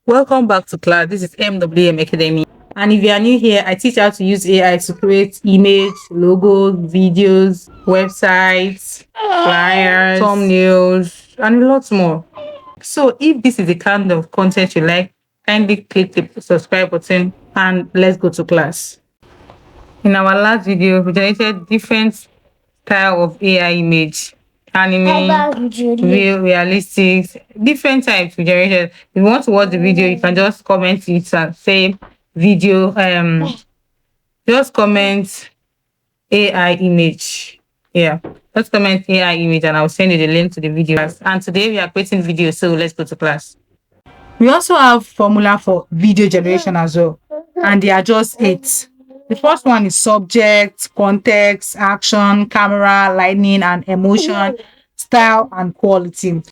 Welcome back to class. This is MWM Academy. And if you are new here, I teach how to use AI to create image, logos, videos, websites, flyers, thumbnails, and a lot more. So if this is the kind of content you like, kindly click the subscribe button and let's go to class. In our last video, we generated different style of AI image, anime, realistic, different types we generated. If you want to watch the video, you can just comment it and say video, just comment AI image. Yeah, just comment AI image and I'll send you the link to the video. And today we are creating video, so let's go to class. We also have formula for video generation as well, and they are just 8. The first one is subject, context, action, camera, lighting, and emotion, style, and quality.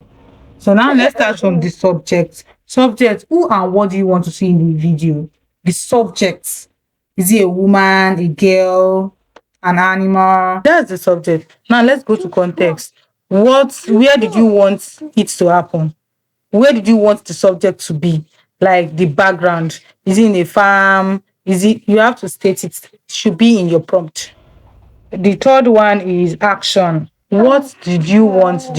So now let's start from the subject. Subject, who and what do you want to see in the video? The subject. Is it a woman, a girl, an animal? That's the subject. Now let's go to context. Where did you want it to happen? Where did you want the subject to be? Like the background. Is it in a farm? You have to state it. It should be in your prompt. The third one is action. What did you want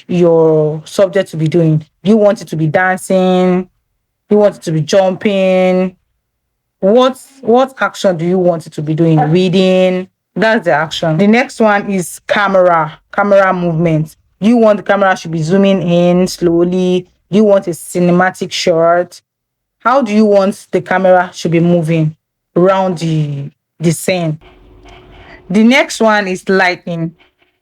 your subject to be doing? Do you want it to be dancing? Do you want it to be jumping? What action do you want it to be doing? Reading. That's the action. The next one is camera movement. Do you want the camera should be zooming in slowly? Do you want a cinematic shot? How do you want the camera should be moving around the scene? The next one is lighting.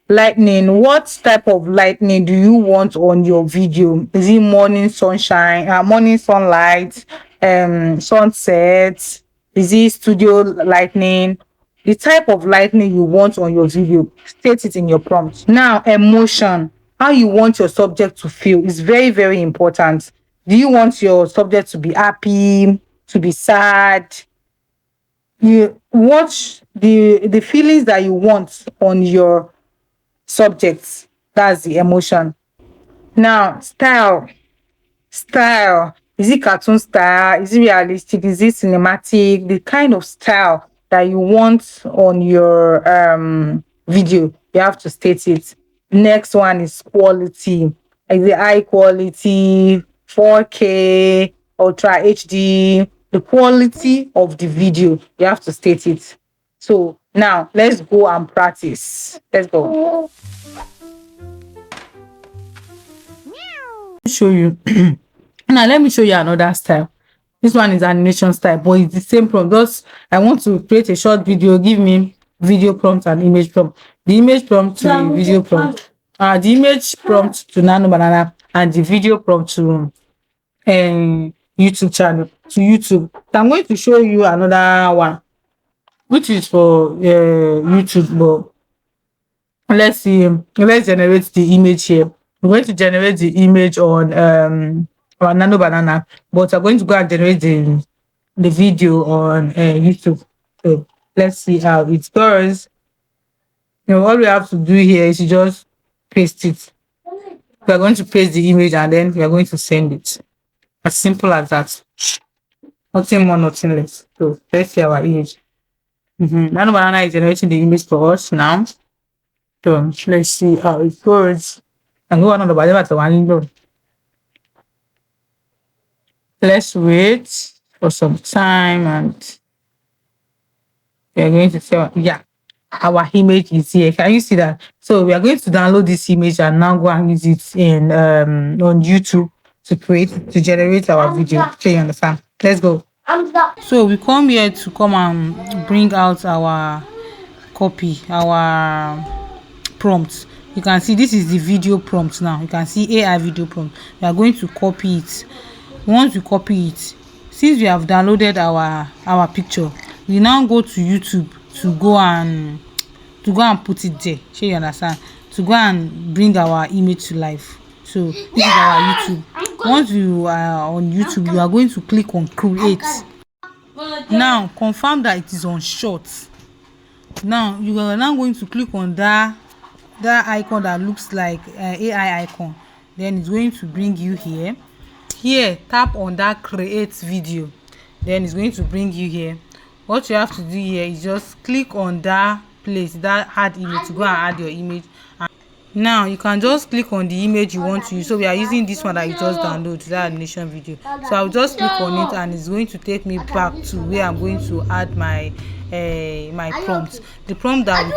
Lightning. What type of lightning do you want on your video? Is it morning sunshine, morning sunlight, sunset? Is it studio lightning? The type of lightning you want on your video, state it in your prompt. Now, emotion. How you want your subject to feel is very, very important. Do you want your subject to be happy, to be sad? You watch the feelings that you want on your subjects. That's the emotion. Now, style. Is it cartoon style? Is it realistic? Is it cinematic? The kind of style that you want on your video, you have to state it. Next one is quality. Is it high quality, 4K, Ultra HD? The quality of the video, you have to state it. So now let's go and practice. Let's go. Show you. Now let me show you another style. This one is animation style, but it's the same prompt. Just I want to create a short video. Give me video prompt and image prompt. The image prompt to the video prompt. The image prompt to Nano Banana and the video prompt to YouTube channel to YouTube. So I'm going to show you another one, which is for YouTube. But let's see. Let's generate the image here. We're going to generate the image on Nano Banana, but we're going to go and generate the video on YouTube. So let's see how it goes. All we have to do here is to just paste it. We're going to paste the image and then we're going to send it. As simple as that. Nothing more, nothing less. So let's see our image. Nano Banana is generating the image for us now. So let's see how it goes. And go on the bottom. Let's wait for some time and we are going to see. Yeah, our image is here. Can you see that? So we are going to download this image and now go and use it in on YouTube to generate our video. Okay, you understand? Let's go. So we come here to come and bring out our copy, our prompt. You can see this is the video prompt now. You can see AI video prompt. We are going to copy it. Once we copy it, since we have downloaded our picture, we now go to YouTube to go and put it there. Sure, you understand? To go and bring our image to life. So this is our YouTube. Once you are on YouTube, you are going to click on create. Now confirm that it is on short. Now you are now going to click on that icon that looks like AI icon. Then it's going to bring you here. here tap on that create video, then it's going to bring you here. What you have to do here is just click on that place, that add image, to go and add your image. And now you can just click on the image you want to use. So we are using this one that you just download, that animation video. So I'll just click on it and it's going to take me back to where I'm going to add my my prompt, the prompt that we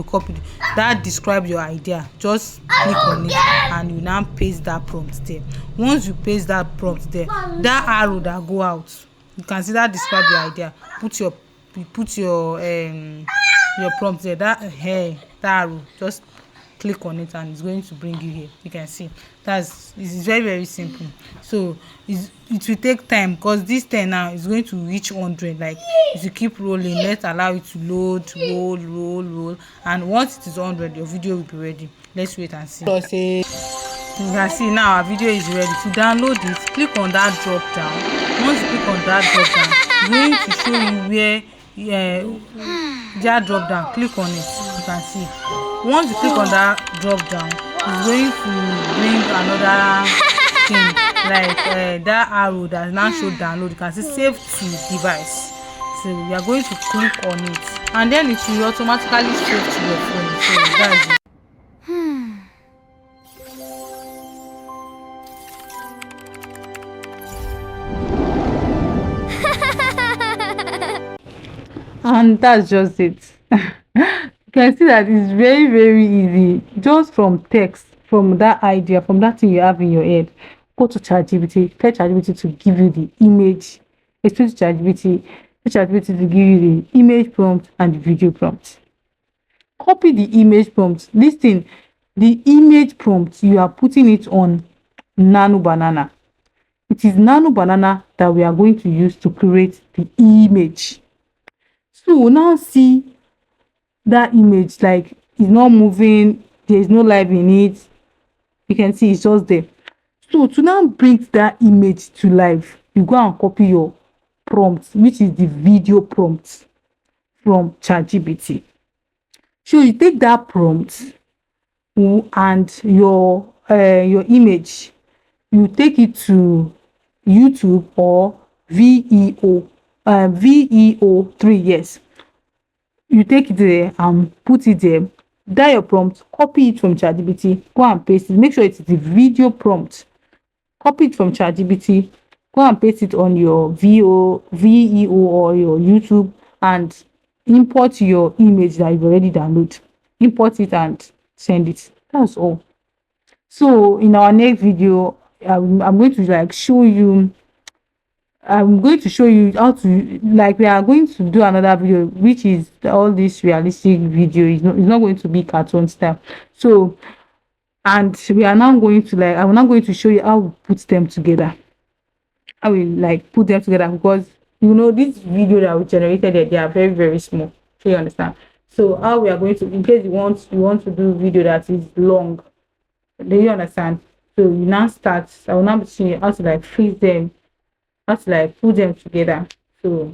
copied that describe your idea. Just click on it and you now paste that prompt there. Once you paste that prompt there, that arrow that go out, you can see that describe your idea. Put your prompt there, that arrow, just click on it and it's going to bring you here. You can see it's very, very simple. So it will take time, because this thing now is going to reach 100. Like, if you keep rolling, let's allow it to load, roll, and once it is 100, your video will be ready. Let's wait and see. You can see now our video is ready. To download it, click on that drop down. Once you click on that drop down, it's going to show you where that drop down. Click on it. You can see once you click on that drop down, it's going to bring another thing, like that arrow that now show download. You can see save to device. So we are going to click on it and then it will automatically save to your phone. So that's it. And that's just it. You can see that it's very, very easy. Just from text, from that idea, from that thing you have in your head, go to ChatGPT, tell ChatGPT to give you the image. Explain to ChatGPT, tell ChatGPT to give you the image prompt and the video prompt. Copy the image prompt. This thing, the image prompt, you are putting it on Nano Banana. It is Nano Banana that we are going to use to create the image. So now see that image, like it's not moving, there is no life in it. You can see it's just there. So to now bring that image to life, you go and copy your prompt, which is the video prompt from ChatGPT. So you take that prompt and your image, you take it to YouTube or VEO3. Yes, you take it there and put it there. That your prompt, copy it from ChatGPT, go and paste it. Make sure it's the video prompt. Copy it from ChatGPT, go and paste it on your VEO or your YouTube, and import your image that you've already downloaded. Import it and send it. That's all. So in our next video, I'm going to show you how to, we are going to do another video, which is all this realistic video. It's not going to be cartoon style. So, and we are now going to I'm now going to show you how we put them together. I will put them together, because this video that we generated, they are very, very small. So you understand. So how we are going to, in case you want to do video that is long, do you understand? So you now start. I will now be showing you how to freeze them, how to put them together. So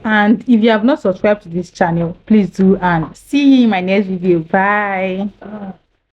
and if you have not subscribed to this channel, please do, and see you in my next video. Bye.